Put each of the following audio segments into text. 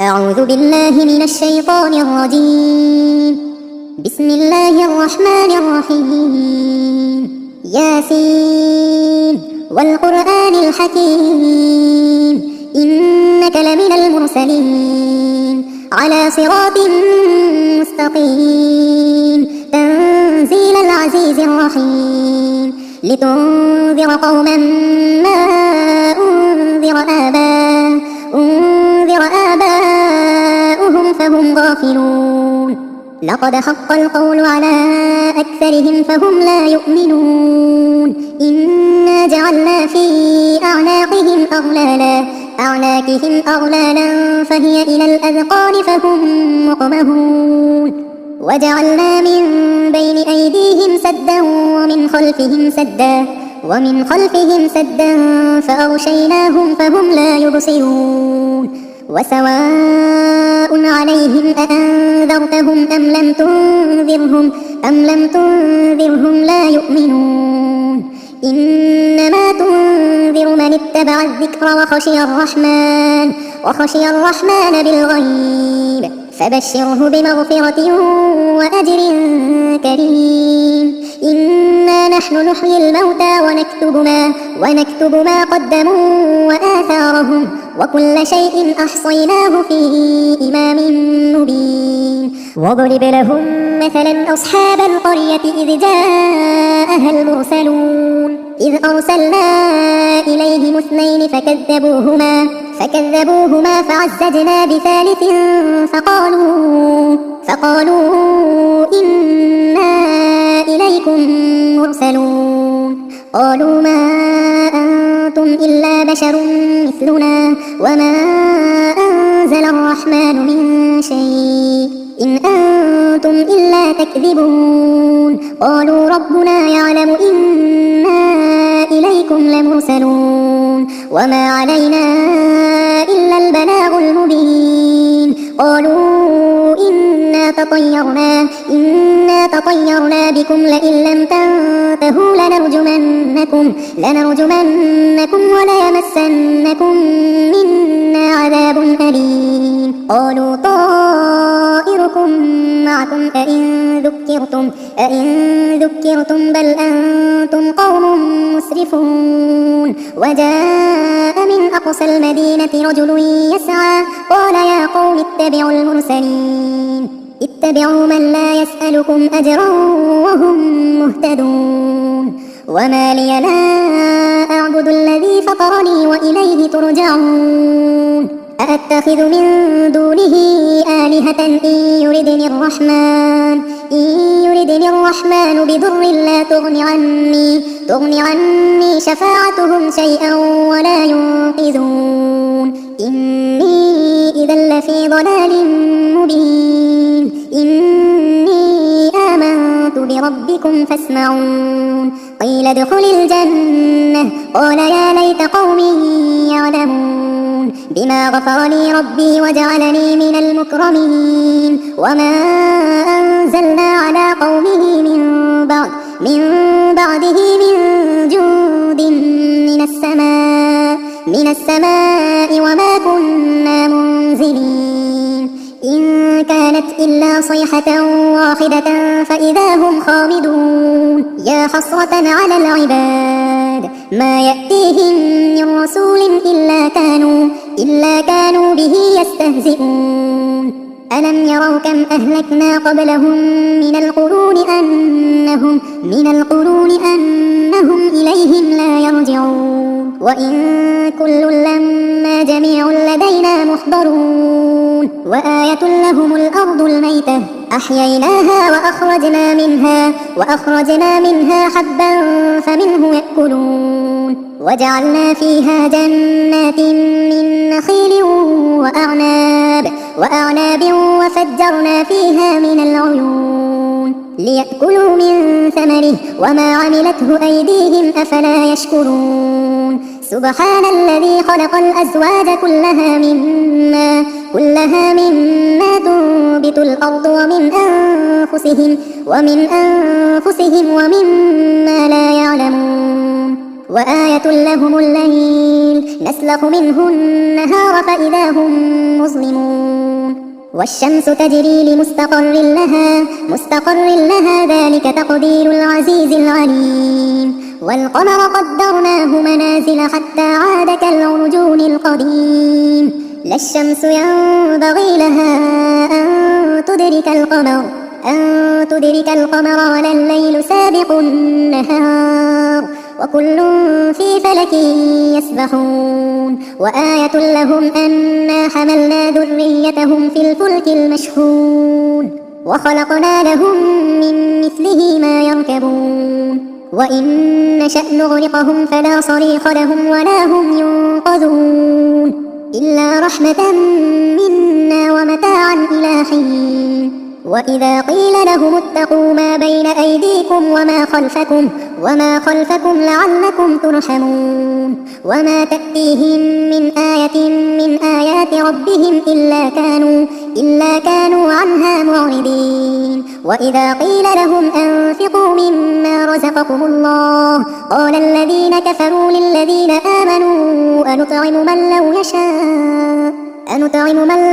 أعوذ بالله من الشيطان الرجيم. بسم الله الرحمن الرحيم. ياسين والقرآن الحكيم إنك لمن المرسلين على صراط مستقيم تنزيل العزيز الرحيم لتنذر قوما ما أنذر آباؤهم فهم غافلون. لقد حق القول على أكثرهم فهم لا يؤمنون. إنا جعلنا في أعناقهم أغلالا فهي إلى الأذقان فهم مقمحون. وجعلنا من بين أيديهم سدا ومن خلفهم سدا فأغشيناهم فهم لا يبصرون. وسواء عليهم أأنذرتهم أم لم تنذرهم لا يؤمنون. إنما تنذر من اتبع الذكر وخشي الرحمن بالغيب فبشره بمغفرة وأجر كريم. إنا نحن نحيي الموتى ونكتب ما قدموا وآثارهم وكل شيء أحصيناه في إمام مبين. واضرب لهم مثلا أصحاب القرية إذ جاءها المرسلون إذ أرسلنا إليهم اثنين فكذبوهما فعززنا بثالث فقالوا إنا إليكم مرسلون. قالوا ما أنتم إلا بشر مثلنا وما أنزل الرحمن من شيء إن أنتم إلا تكذبون. قالوا ربنا يعلم إنا إليكم لمرسلون وما علينا إلا البلاغ المبين. قالوا إنا تطيرنا بكم لئن لم تنتهوا لنرجمنكم وليمسنكم منا عذاب أليم. قالوا طائركم معكم أئن ذكرتم بل أنتم قوم مسرفون. وجاء من أقصى المدينة رجل يسعى قال يا قوم اتبعوا من لا يسألكم أجرا وهم مهتدون. وما لي لا أعبد الذي فطرني وإليه ترجعون. أأتخذ من دونه آلهة إن يردني الرحمن بضر لا تغن عني شفاعتهم شيئا ولا ينقذون. إني إذا لفي ضلال مبين. إني آمنت بربكم فاسمعون. قيل ادخل الجنة قال يا ليت قومي يعلمون بما غفر لي ربي وجعلني من المكرمين. وما أنزلنا على قومه من بعده من جند من السماء وما كنا منزلين. إن كانت إلا صيحة واحدة فإذا هم خامدون. يا حسرة على العباد ما يأتيهم من رسول إلا كانوا به يستهزئون. ألم يروا كم أهلكنا قبلهم من القرون أنهم إليهم لا يرجعون. وإن كل لما جميع لدينا محضرون. وآية لهم الأرض الميتة أحييناها وأخرجنا منها حبا فمنه يأكلون. وجعلنا فيها جنات من نخيل وأعناب وفجرنا فيها من العيون ليأكلوا من ثمره وما عملته أيديهم أفلا يشكرون. سبحان الذي خلق الأزواج كلها مما تنبت الأرض ومن أنفسهم ومما لا يعلمون. وآية لهم الليل نسلخ منه النهار فإذا هم مظلمون. والشمس تجري لمستقر لها ذلك تقدير العزيز العليم والقمر قدرناه منازل حتى عاد كالعرجون القديم لا الشمس ينبغي لها أن تدرك القمر ولا الليل سابق النهار وكل في فلك يسبحون وآية لهم أنا حملنا ذريتهم في الفلك المشحون وخلقنا لهم من مثله ما يركبون وإن نشأ نغرقهم فلا صريخ لهم ولا هم ينقذون إلا رحمة منا ومتاعا إلى حين وإذا قيل لهم اتقوا ما بين أيديكم وما خلفكم لعلكم ترحمون وما تأتيهم من آية من آيات ربهم إلا كانوا عنها معرضين وإذا قيل لهم أنفقوا مما رزقكم الله قال الذين كفروا للذين آمنوا أنطعم من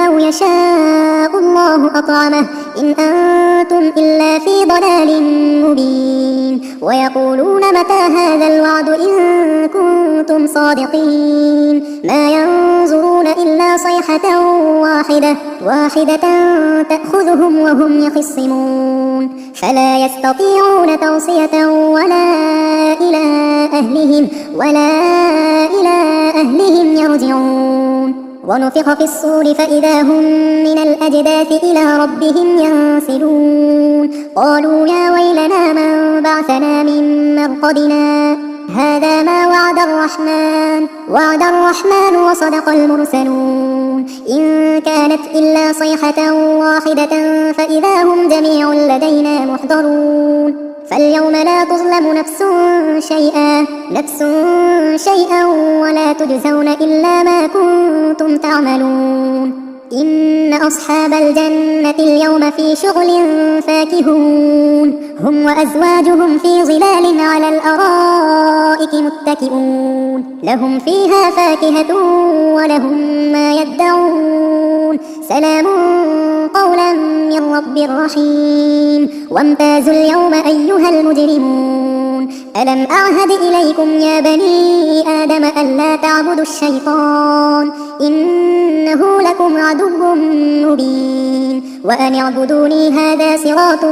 لو يشاء الله أطعمه إن أنتم إلا في ضلال مبين ويقولون متى هذا الوعد إن كنتم صادقين ما ينظرون إلا صيحة واحدة تأخذهم وهم يخصمون فلا يستطيعون توصية ولا إلى أهلهم يرجعون ونفخ في الصور فإذا هم من الأجداث إلى ربهم ينسلون قالوا يا ويلنا من بعثنا من مرقدنا هذا ما وعد الرحمن وصدق المرسلون إن كانت إلا صيحة واحدة فإذا هم جميع لدينا محضرون فاليوم لا تظلم نفس شيئا ولا تجزون إلا ما كنتم تعملون إن أصحاب الجنة اليوم في شغل فاكهون هم وأزواجهم في ظلال على الأرائك متكئون لهم فيها فاكهة ولهم ما يدعون سلام قولا من رب رحيم وامتازوا اليوم أيها المجرمون ألم أعهد إليكم يا بني آدم ألا تعبدوا الشيطان إنه لكم عدو مبين وأن اعبدوني هذا صراط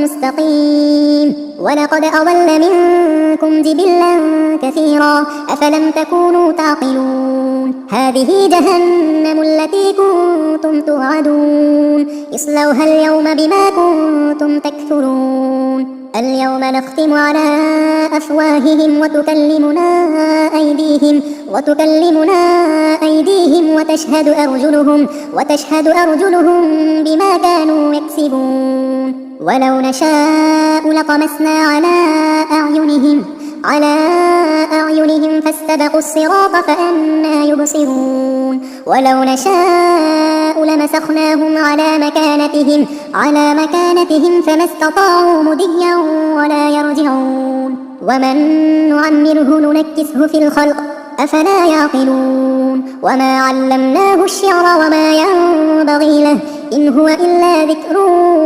مستقيم ولقد أضل منكم جبلا كثيرا أفلم تكونوا تعقلون هذه جهنم التي كنتم توعدون اصلوها اليوم بما كنتم تكفرون اليوم نختم على أفواههم وتكلمنا أيديهم وتشهد أرجلهم بما كانوا يكسبون ولو نشاء لطمسنا على أعينهم فاستبقوا الصراط فأنى يبصرون ولو نشاء لمسخناهم على مكانتهم فما استطاعوا مضيا ولا يرجعون ومن نعمره ننكسه في الخلق أفلا يعقلون وما علمناه الشعر وما ينبغي له إن هو إلا ذكر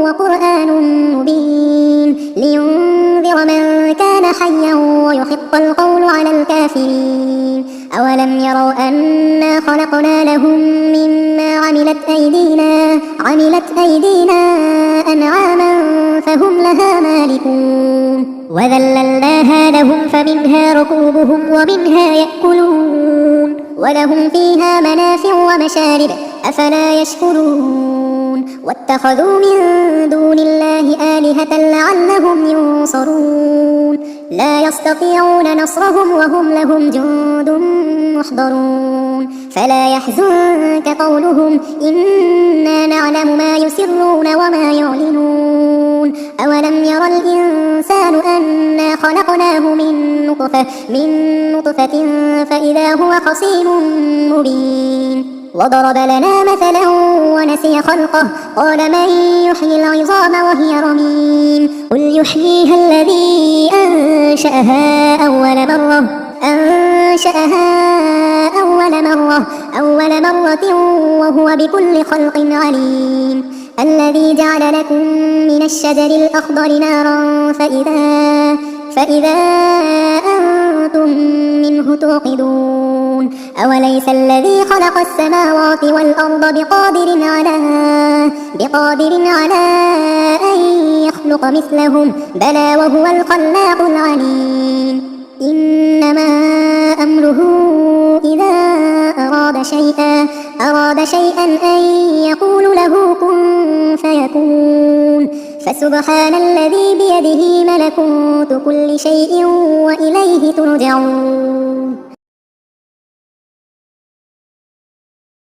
وقرآن مبين لينذر من كان حيا ويحق القول على الكافرين أولم يروا أنا خلقنا لهم مما عملت أيدينا أنعاما فهم لها مالكون وذللناها لهم فمنها ركوبهم ومنها يأكلون ولهم فيها منافع ومشارب أفلا يشكرون واتخذوا من دون الله آلهة لعلهم ينصرون لا يستطيعون نصرهم وهم لهم جند محضرون فلا يحزنك قولهم إنا نعلم ما يسرون وما يعلنون أولم ير الإنسان أنا خلقناه من نطفة فإذا هو خصيم مبين وضرب لنا مثلا ونسي خلقه قال من يحيي العظام وهي رميم قل يحييها الذي أنشأها أول مرة أنشأها أول مرة وهو بكل خلق عليم الذي جعل لكم من الشجر الأخضر نارا فإذا أنتم منه توقدون أوليس الذي خلق السماوات والأرض بقادر على أن يخلق مثلهم بلى وهو الخلاق العليم إنما أمره إذا أراد شيئا أن يقول له كن فيكون فسبحان الذي بيده ملكوت كل شيء وإليه ترجعون